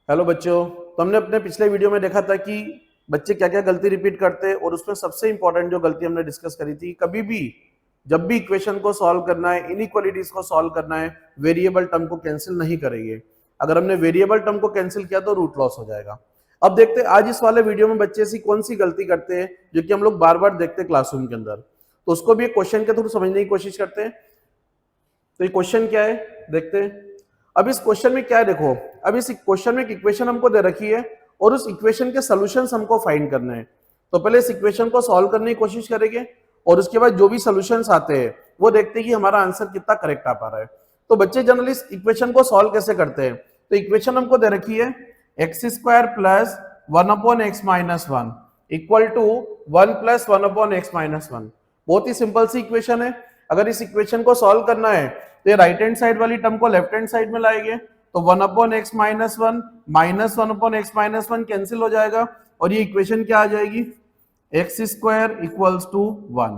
Hello बच्चों, तो हमने अपने पिछले वीडियो में देखा था कि बच्चे क्या क्या गलती रिपीट करते हैं और उसमें सबसे इंपॉर्टेंट जो गलती हमने डिस्कस करी थी, कभी भी जब भी इक्वेशन को सॉल्व करना है, इनइक्वालिटीज को सॉल्व करना है, वेरिएबल टर्म को कैंसिल नहीं करेंगे। अगर हमने वेरिएबल टर्म को कैंसिल किया तो रूट लॉस हो जाएगा। अब देखते हैं आज इस वाले वीडियो में बच्चे ऐसी कौन सी गलती करते हैं जो कि हम लोग बार बार देखते हैं क्लासरूम के अंदर, तो उसको भी एक क्वेश्चन के थ्रू समझने की कोशिश करते हैं। तो ये क्वेश्चन क्या है देखते हैं। अब इस क्वेश्चन में क्या है देखो, अब इस क्वेश्चन में एक इक्वेशन हमको दे रखी है और उस इक्वेशन के सॉल्यूशंस हमको फाइंड करने हैं। तो पहले इस इक्वेशन को सॉल्व करने की कोशिश करेंगे और उसके बाद जो भी सॉल्यूशंस आते हैं वो देखते हैं कि हमारा आंसर कितना करेक्ट आ पा रहा है। तो बच्चे जनरली इस इक्वेशन को सॉल्व कैसे करते हैं, तो इक्वेशन हमको दे रखी है X square plus 1/x-1 equal to 1 + 1/x-1। बहुत ही सिंपल सी इक्वेशन है। अगर इस इक्वेशन को सॉल्व करना है तो राइट हैंड साइड वाली टर्म को लेफ्ट हैंड साइड में लाएंगे तो 1/x-1 माइनस 1/x-1 कैंसिल हो जाएगा और ये इक्वेशन क्या आ जाएगी, एक्स स्क्वायर इक्वल्स टू 1।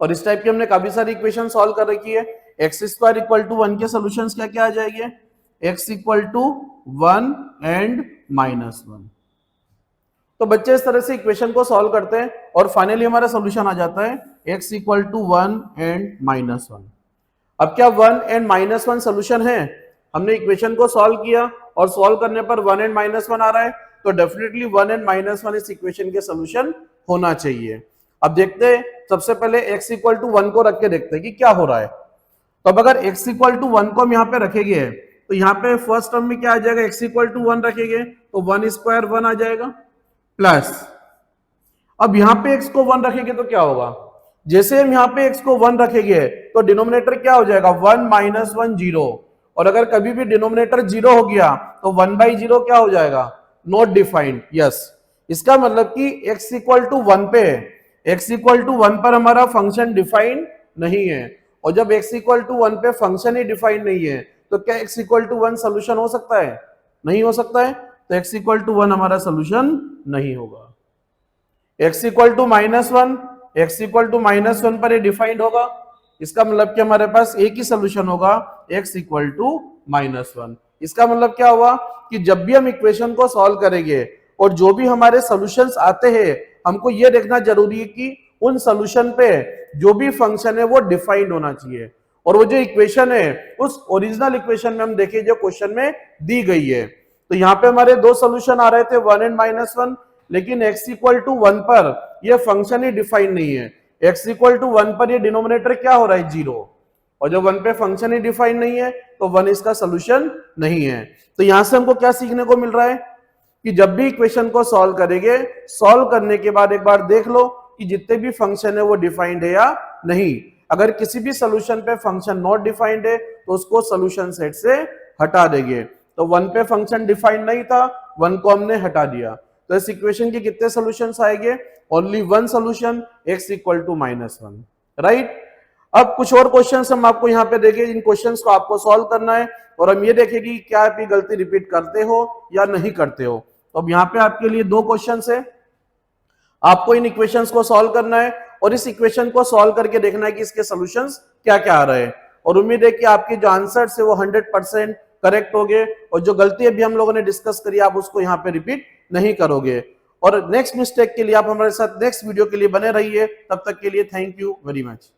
और इस टाइप की हमने काफी सारी इक्वेशन सॉल्व कर रखी है। एक्स स्क्वायर इक्वल टू 1 के सॉल्यूशंस क्या क्या आ जाएंगे, एक्स इक्वल टू 1 एंड -1। तो बच्चे इस तरह से इक्वेशन को सॉल्व करते हैं और फाइनली हमारा सॉल्यूशन आ जाता है x इक्वल टू 1 एंड -1। अब क्या 1 एंड -1 सॉल्यूशन है, हमने इक्वेशन को सॉल्व किया और सॉल्व करने पर 1 एंड -1 आ रहा है, तो डेफिनेटली 1 एंड -1 इस इक्वेशन के सॉल्यूशन होना चाहिए। अब देखते हैं, सबसे पहले x इक्वल टू 1 को रख के देखते हैं कि क्या हो रहा है। तो अब अगर x इक्वल टू 1 को हम यहाँ पे रखेंगे तो यहाँ पे फर्स्ट टर्म में क्या आ जाएगा, x इक्वल टू 1 रखेंगे तो 1 स्क्वायर 1 आ जाएगा प्लस, अब यहां पे x को 1 रखेंगे तो क्या होगा, जैसे हम यहां पे x को 1 रखेंगे तो डिनोमिनेटर क्या हो जाएगा 1 - 1 0, और अगर कभी भी डिनोमिनेटर 0 हो गया तो 1/0 क्या हो जाएगा, नॉट डिफाइंड। यस, इसका मतलब कि x इक्वल टू 1 पे, x इक्वल टू 1 पर हमारा फंक्शन डिफाइंड नहीं है, और जब x इक्वल टू 1 पे फंक्शन ही डिफाइंड नहीं है तो क्या x इक्वल टू 1 सोल्यूशन हो सकता है, नहीं हो सकता है। तो x इक्वल टू 1 हमारा सोल्यूशन नहीं होगा। x equal to -1, x equal to -1 पर ये डिफाइंड होगा, इसका मतलब कि हमारे पास एक ही सोल्यूशन होगा x इक्वल टू -1। इसका मतलब क्या हुआ कि जब भी हम इक्वेशन को सॉल्व करेंगे और जो भी हमारे सॉल्यूशंस आते हैं, हमको ये देखना जरूरी है कि उन सॉल्यूशन पे जो भी फंक्शन है वो डिफाइंड होना चाहिए, और वो जो इक्वेशन है उस ओरिजिनल इक्वेशन में हम देखें जो क्वेश्चन में दी गई है। तो यहाँ पे हमारे दो सॉल्यूशन आ रहे थे 1 एंड -1, लेकिन x इक्वल टू 1 पर ये फंक्शन ही डिफाइन नहीं है। x इक्वल टू 1 पर ये डिनोमिनेटर क्या हो रहा है 0, और जब 1 पे फंक्शन ही डिफाइन नहीं है तो 1 इसका सोल्यूशन नहीं है। तो यहां से हमको क्या सीखने को मिल रहा है कि जब भी इक्वेशन को सॉल्व करेंगे, सॉल्व करने के बाद एक बार देख लो कि जितने भी फंक्शन है वो डिफाइंड है या नहीं। अगर किसी भी सोल्यूशन पे फंक्शन नॉट डिफाइंड है तो उसको सोल्यूशन सेट से हटा देंगे। तो 1 पे फंक्शन डिफाइंड नहीं था, 1 को हमने हटा दिया, तो इस इक्वेशन के कितने सॉल्यूशंस आएंगे, only 1 solution, x equal to -1, right. अब कुछ और क्वेश्चंस हम आपको यहाँ पे देंगे, इन क्वेश्चंस को आपको सॉल्व करना है और हम ये देखेंगे कि क्या आप ये गलती रिपीट करते हो या नहीं करते हो। तो अब यहाँ पे आपके लिए दो क्वेश्चंस है, आपको इन इक्वेशंस को सॉल्व करना है और इस इक्वेशन को सॉल्व करके देखना है कि इसके सॉल्यूशंस क्या क्या आ रहे हैं, और उम्मीद है कि आपके जो आंसर्स है वो 100% करेक्ट होंगे और जो गलती अभी हम लोगों ने डिस्कस करी आप उसको यहाँ पे रिपीट नहीं करोगे। और नेक्स्ट मिस्टेक के लिए आप हमारे साथ नेक्स्ट वीडियो के लिए बने रहिए। तब तक के लिए थैंक यू वेरी मच।